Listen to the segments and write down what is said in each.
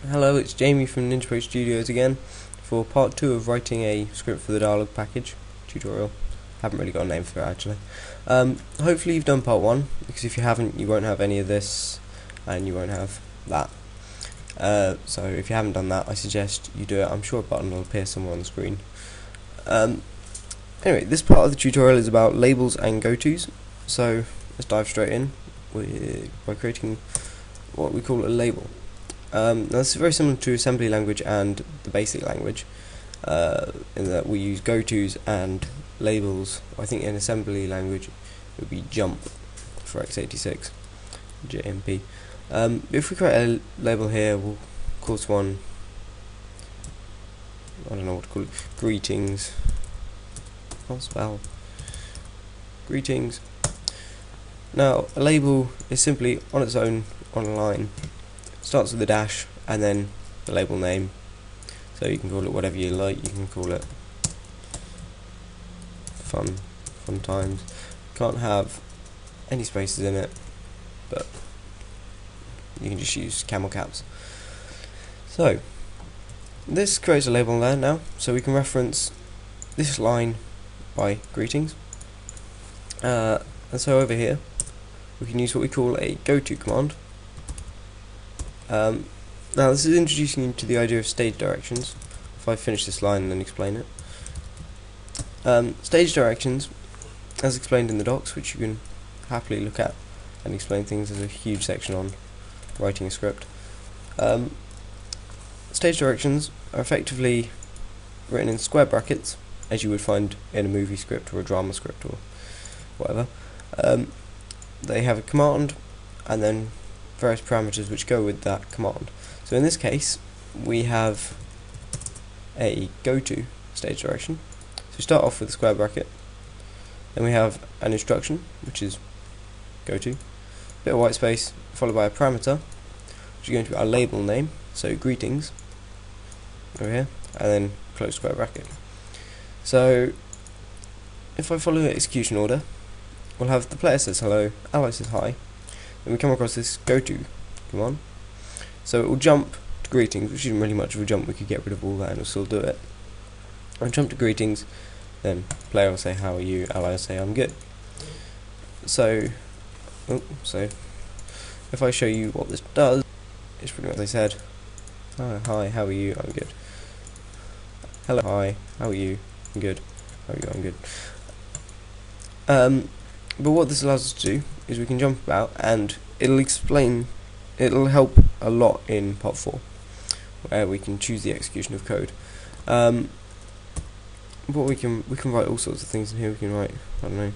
Hello, it's Jamie from Ninja Pro Studios again for part 2 of writing a script for the dialogue package tutorial. Haven't really got a name for it actually. Hopefully you've done part 1, because if you haven't you won't have any of this and you won't have that. So if you haven't done that, I suggest you do it. I'm sure a button will appear somewhere on the screen. Anyway, this part of the tutorial is about labels and gotos, so let's dive straight in by creating what we call a label. Now this is very similar to assembly language and the basic language, in that we use gotos and labels. I think in assembly language it would be jump for x86, JMP. If we create a label here, we'll call this one, I don't know what to call it, greetings. Can't spell. Greetings. Now a label is simply on its own on a line. Starts with a dash and then the label name, so you can call it whatever you like. You can call it fun times. Can't have any spaces in it, but you can just use camel caps. So this creates a label there now, so we can reference this line by greetings, and so over here we can use what we call a goto command. Now this is introducing you to the idea of stage directions. If I finish this line and then explain it. Stage directions, as explained in the docs, which you can happily look at and explain things. There's a huge section on writing a script. Stage directions are effectively written in square brackets, as you would find in a movie script or a drama script or whatever. They have a command and then various parameters which go with that command. So in this case we have a goto stage direction. So we start off with a square bracket, then we have an instruction which is goto, bit of white space followed by a parameter which is going to be our label name, so greetings over here, and then close square bracket. So if I follow the execution order, we'll have the player says hello, ally says hi, and we come across this goto command. So it will jump to greetings, which isn't really much of a jump. We could get rid of all that and it'll still do it. I'll jump to greetings, then player will say how are you, ally will say I'm good. So if I show you what this does, it's pretty much what they said. Hi, how are you, I'm good. Hello, hi, how are you, I'm good. How are you, I'm good. But what this allows us to do is we can jump about, and it'll help a lot in part 4, where we can choose the execution of code. But we can write all sorts of things in here. We can write, I don't know,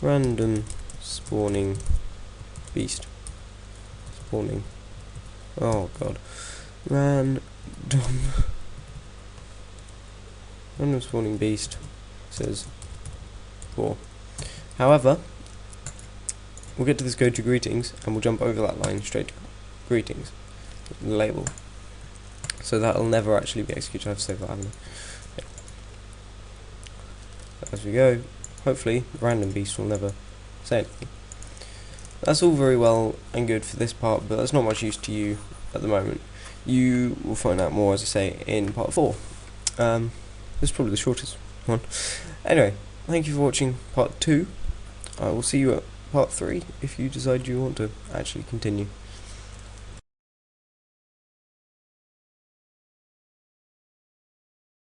random spawning beast. Spawning. Oh god. Random spawning beast says 4. However, we'll get to this goto greetings and we'll jump over that line straight to greetings, the label. So that'll never actually be executed. I have to save that, haven't I? Yeah. As we go, hopefully the random beast will never say anything. That's all very well and good for this part, but that's not much use to you at the moment. You will find out more, as I say, in part 4. This is probably the shortest one. Anyway, thank you for watching part 2. I will see you at part 3 if you decide you want to actually continue.